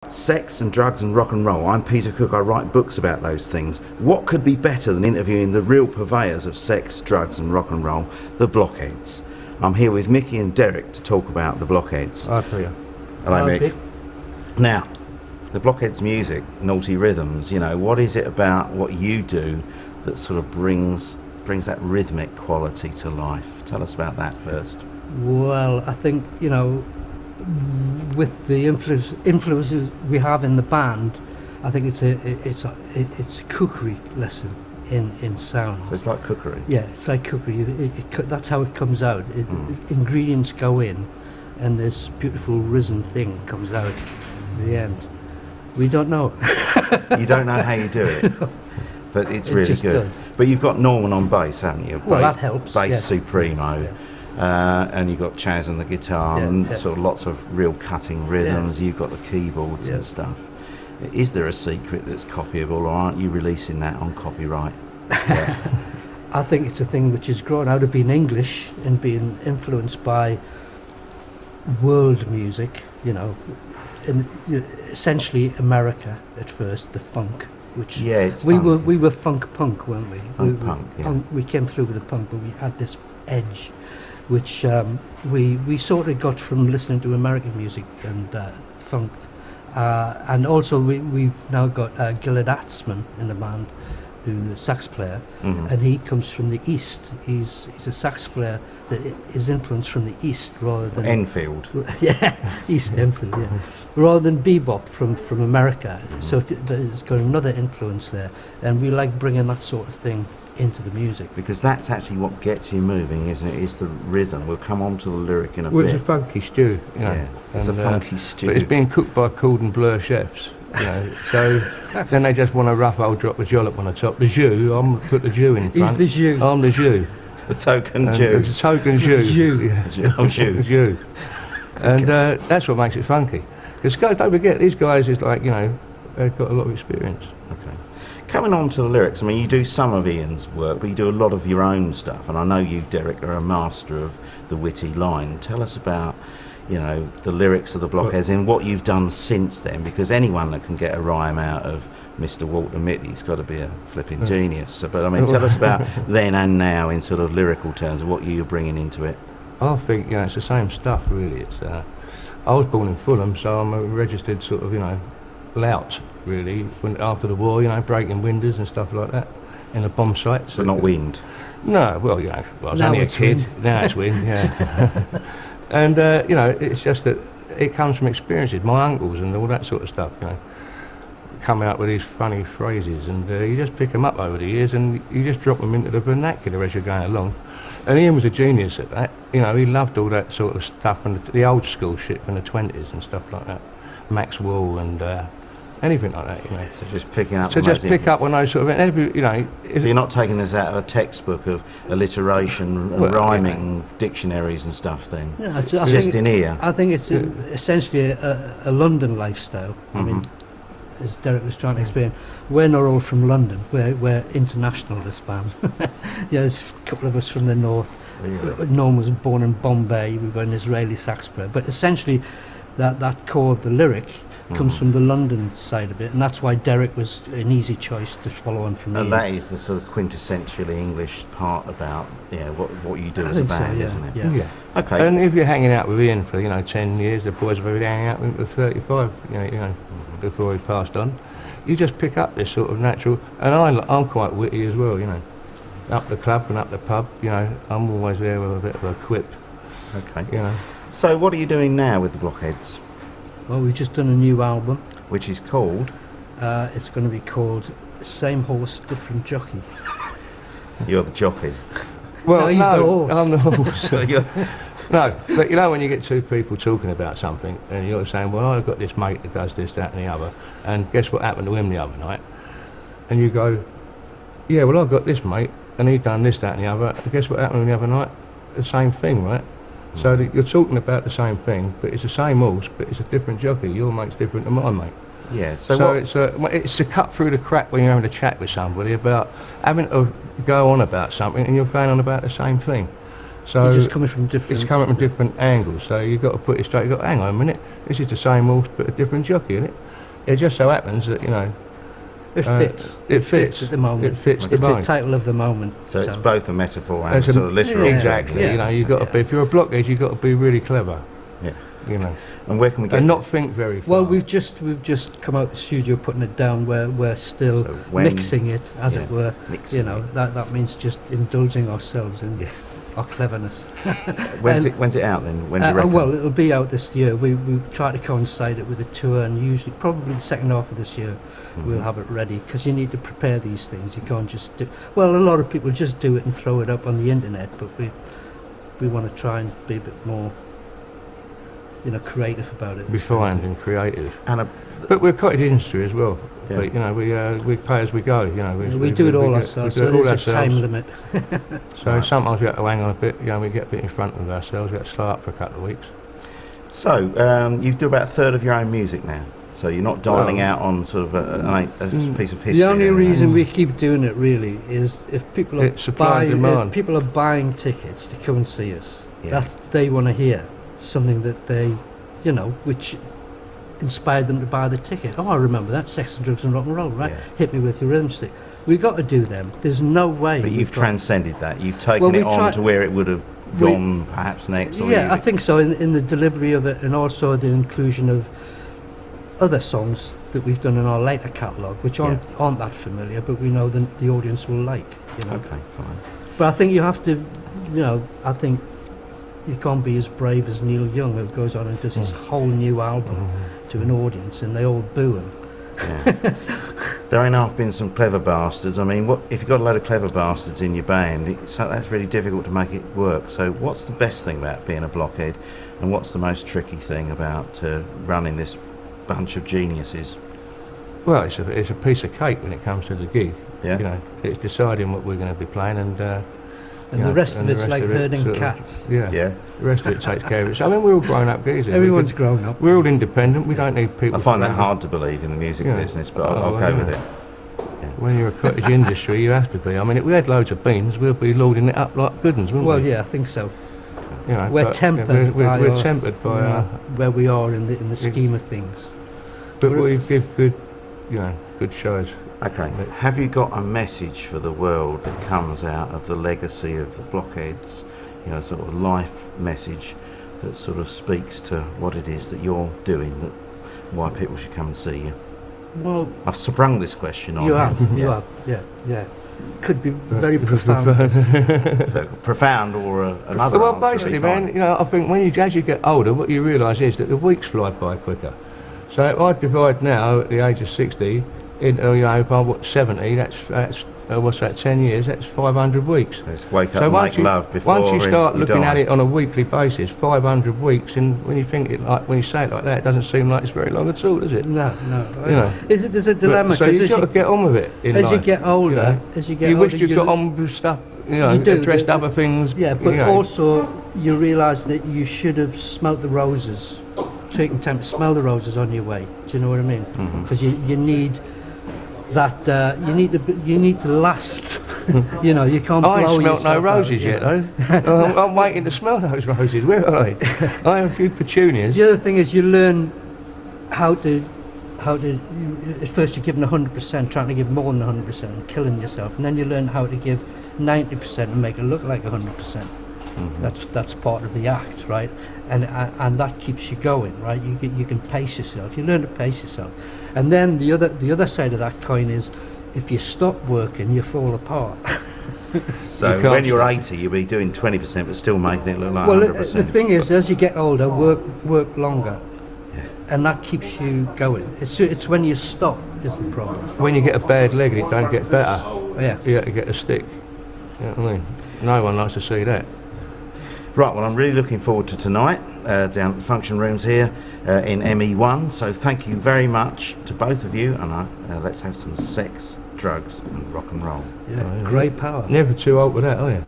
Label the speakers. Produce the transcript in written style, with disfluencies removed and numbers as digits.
Speaker 1: Sex and drugs and rock and roll. I'm Peter Cook. I write books about those things. What could be better than interviewing the real purveyors of sex, drugs and rock and roll, the Blockheads? I'm here with Micky and Derek to talk about the Blockheads.
Speaker 2: Hi, Peter.
Speaker 1: Hello, Mick. Now, the Blockheads' music, Naughty Rhythms, you know, what is it about what you do that sort of brings that rhythmic quality to life? Tell us about that first.
Speaker 2: Well, I think, you know, with the influences we have in the band, I think it's a cookery lesson in sound.
Speaker 1: So it's like cookery?
Speaker 2: Yeah, it's like cookery. That's how it comes out. Ingredients go in, and this beautiful risen thing comes out at the end. We don't know.
Speaker 1: You don't know how you do it?
Speaker 2: No.
Speaker 1: But it's
Speaker 2: It
Speaker 1: really
Speaker 2: just
Speaker 1: good.
Speaker 2: does.
Speaker 1: But you've got Norman on bass, haven't you?
Speaker 2: Well, that helps.
Speaker 1: Bass
Speaker 2: yeah.
Speaker 1: Supremo.
Speaker 2: Yeah.
Speaker 1: And you've got Chaz on the guitar,
Speaker 2: Yeah,
Speaker 1: and
Speaker 2: yeah.
Speaker 1: sort of lots of real cutting rhythms.
Speaker 2: Yeah.
Speaker 1: You've got the keyboards
Speaker 2: Yeah.
Speaker 1: and stuff. Is there a secret that's copyable, or aren't you releasing that on copyright? Yeah.
Speaker 2: I think it's a thing which has grown out of being English and being influenced by world music, you know, essentially America at first, the funk, which we were funk punk, weren't we? We came through with the punk, but we had this edge, which we sort of got from listening to American music and funk, and also we've now got Gillard Atzman in the band, who's a sax player, and he comes from the East. He's a sax player that is influenced from the East rather than
Speaker 1: Enfield.
Speaker 2: Yeah, East Enfield, yeah, rather than bebop from America. So there's got another influence there, and we like bringing that sort of thing into the music,
Speaker 1: because that's actually what gets you moving, isn't it? It's the rhythm. We'll come on to the lyric in a
Speaker 3: well,
Speaker 1: bit.
Speaker 3: it's a funky stew, you know.
Speaker 1: Yeah, it's a funky stew.
Speaker 3: But it's being cooked by cordon bleu chefs, you know. So then they just want a rough old drop of jollop on the top. The jus, I'm going to put the jus in front.
Speaker 2: He's the jus.
Speaker 3: I'm the jus.
Speaker 1: The token Jew.
Speaker 3: It's a token jus.
Speaker 1: Jew.
Speaker 3: Jus. And that's what makes it funky. Because don't forget, these guys is like, you know, they've got a lot of experience.
Speaker 1: Okay. Coming on to the lyrics, I mean, you do some of Ian's work, but you do a lot of your own stuff, and I know you, Derek, are a master of the witty line. Tell us about, you know, the lyrics of the Blockheads and what you've done since then, because anyone that can get a rhyme out of Mr. Walter Mitty's got to be a flipping genius. So, but I mean, tell us about then and now in sort of lyrical terms, what you're bringing into it.
Speaker 3: I think, you know, it's the same stuff, really. It's I was born in Fulham, so I'm a registered sort of, you know, lout, really, after the war, you know, breaking windows and stuff like that in the bomb sites.
Speaker 1: But not wind?
Speaker 3: No, well, you know, I was only a kid. Now it's wind, yeah. And, you know, it's just that it comes from experiences. My uncles and all that sort of stuff, you know, come out with these funny phrases, and you just pick them up over the years and you just drop them into the vernacular as you're going along. And Ian was a genius at that. You know, he loved all that sort of stuff and the old school shit from the 20s and stuff like that. Maxwell and anything like that, you know.
Speaker 1: So just picking up.
Speaker 3: So just pick up on those sort of, every, you know.
Speaker 1: So you're not taking this out of a textbook of alliteration and rhyming dictionaries and stuff then?
Speaker 2: Yeah,
Speaker 1: it's just in here.
Speaker 2: I think it's essentially a London lifestyle. I mean, as Derek was trying to explain, we're not all from London. We're international, this band. Yeah, there's a couple of us from the north.
Speaker 1: Really?
Speaker 2: Norm was born in Bombay. We've got an Israeli sax player, but essentially that core of the lyric comes from the London side of it, and that's why Derek was an easy choice to follow on from.
Speaker 1: And that is the sort of quintessentially English part about, you know, what you do as a band,
Speaker 2: so, yeah,
Speaker 1: isn't it?
Speaker 2: Yeah.
Speaker 1: Okay.
Speaker 3: And if you're hanging out with Ian for, you know, 10 years, the boys have been hanging out with him for 35, you know, before he passed on. You just pick up this sort of natural, and I'm quite witty as well, you know. Up the club and up the pub, you know, I'm always there with a bit of a quip.
Speaker 1: Okay.
Speaker 3: You know.
Speaker 1: So what are you doing now with the Blockheads?
Speaker 2: Well, we've just done a new album.
Speaker 1: Which is called?
Speaker 2: It's going to be called Same Horse, Different Jockey.
Speaker 1: You're the jockey.
Speaker 3: Well,
Speaker 2: no,
Speaker 3: I'm the horse. No, but you know when you get two people talking about something and you're saying, well, I've got this mate that does this, that and the other, and guess what happened to him the other night? And you go, yeah, well, I've got this mate and he done this, that and the other, and guess what happened to him the other night? The same thing, right? So you're talking about the same thing, but it's the same horse, but it's a different jockey. Your mate's different to my mate.
Speaker 1: Yeah.
Speaker 3: So it's to cut through the crack when you're having a chat with somebody about having to go on about something and you're going on about the same thing. So
Speaker 2: you're just coming from different.
Speaker 3: It's coming from different angles. So you've got to put it straight. You've got, hang on a minute, this is the same horse but a different jockey, isn't it? It just so happens that
Speaker 2: it fits.
Speaker 3: It fits
Speaker 2: at the moment.
Speaker 3: It fits
Speaker 2: it's
Speaker 3: the moment.
Speaker 2: the title of the moment.
Speaker 1: So it's both a metaphor and sort of literal.
Speaker 3: Exactly. You've got to be. If you're a blockhead, you've got to be really clever.
Speaker 1: Yeah.
Speaker 3: And
Speaker 1: where can we get?
Speaker 3: And not think very far.
Speaker 2: Well, we've just come out the studio putting it down. We're still mixing it, as it were. That means just indulging ourselves in our cleverness.
Speaker 1: When's it out then? When do you reckon?
Speaker 2: Well, it'll be out this year. We try to coincide it with a tour, and usually probably the second half of this year we'll have it ready, because you need to prepare these things. You can't just do. Well, a lot of people just do it and throw it up on the internet, but we want to try and be a bit more creative about it.
Speaker 3: Refined and creative.
Speaker 2: But
Speaker 3: we're cottage industry as well.
Speaker 1: Yeah.
Speaker 3: But, we pay as we go.
Speaker 2: We do it all ourselves. So there's a time limit.
Speaker 3: So sometimes we have to hang on a bit. We get a bit in front of ourselves. We have to slow up for a couple of weeks.
Speaker 1: So you do about a third of your own music now. So you're not dialing out on sort of a piece of history.
Speaker 2: The only reason we keep doing it really is if people are buying tickets to come and see us, they want to hear something that they, which inspired them to buy the ticket. Oh, I remember that, Sex and Drugs and Rock and Roll, right?
Speaker 1: Yeah.
Speaker 2: Hit me with your rhythm stick. We've got to do them. There's no way.
Speaker 1: But you've transcended that. You've taken it on to where it would have gone perhaps next. Or
Speaker 2: I think so, in the delivery of it, and also the inclusion of other songs that we've done in our later catalogue, which aren't that familiar, but we know the audience will like.
Speaker 1: Okay, fine.
Speaker 2: But I think you have to, I think you can't be as brave as Neil Young, who goes on and does his whole new album to an audience and they all boo him.
Speaker 1: Yeah. There ain't half been some clever bastards. I mean, if you've got a load of clever bastards in your band, that's really difficult to make it work. So what's the best thing about being a blockhead, and what's the most tricky thing about running this bunch of geniuses?
Speaker 3: Well, it's a piece of cake when it comes to the gig.
Speaker 1: Yeah.
Speaker 3: It's deciding what we're going to be playing, and
Speaker 2: the rest of it's like herding cats.
Speaker 3: The rest of it takes care of it. So, I mean, we're all grown-up geezers.
Speaker 2: Everyone's grown up.
Speaker 3: We're all independent. We don't need people.
Speaker 1: I find that hard to believe in the music business, but I'll go with it. Yeah.
Speaker 3: When you're a cottage industry, you have to be. I mean, if we had loads of beans, we'll be lording it up like good ones, wouldn't we?
Speaker 2: Well, yeah, I think so.
Speaker 3: We're
Speaker 2: tempered.
Speaker 3: We're tempered by
Speaker 2: where we are in the scheme of things.
Speaker 3: But we give good shows.
Speaker 1: Okay. Have you got a message for the world that comes out of the legacy of the Blockheads? Sort of life message that sort of speaks to what it is that you're doing, why people should come and see you.
Speaker 2: Well,
Speaker 1: I've sprung this question on
Speaker 2: you. You have. Yeah. Could be very profound.
Speaker 1: Profound or another.
Speaker 3: Well, basically, man, I think as you get older, what you realise is that the weeks fly by quicker. So if I divide now at the age of 60 into by 70, that's what's that? 10 years. That's 500 weeks.
Speaker 1: Let's wake up and make love before
Speaker 3: once you start looking
Speaker 1: at
Speaker 3: it on a weekly basis, 500 weeks, and when you say it like that, it doesn't seem like it's very long at all, does it?
Speaker 2: No. There's a dilemma.
Speaker 3: So you've got to get on with it in life.
Speaker 2: You get older,
Speaker 3: you wish you'd got on with stuff. Addressed other things.
Speaker 2: Yeah, but also you realise that you should have smelt the roses, taken time to smell the roses on your way. Do you know what I mean? Because you need that. You need to last. You can't.
Speaker 3: I
Speaker 2: blow
Speaker 3: ain't smelt no roses yet, though. I'm waiting to smell those roses. Where are they? I have a few petunias.
Speaker 2: The other thing is you learn how to. At first you're giving 100%, trying to give more than 100% and killing yourself, and then you learn how to give 90% and make it look like 100%. That's part of the act, right? And that keeps you going, right? You can pace yourself. You learn to pace yourself, and then the other side of that coin is if you stop working, you fall apart.
Speaker 1: So when you're 80, you'll be doing 20%, but still making it look like 100%.
Speaker 2: Well, the thing is, as you get older, work longer. And that keeps you going. It's when you stop is the problem.
Speaker 3: When you get a bad leg and it don't get better, you have to get a stick. You know what I mean? No one likes to see that.
Speaker 1: Right, well, I'm really looking forward to tonight down at the function rooms here in ME1. So thank you very much to both of you, and let's have some sex, drugs and rock and roll.
Speaker 2: Yeah, great power.
Speaker 3: Never too old for that, are you?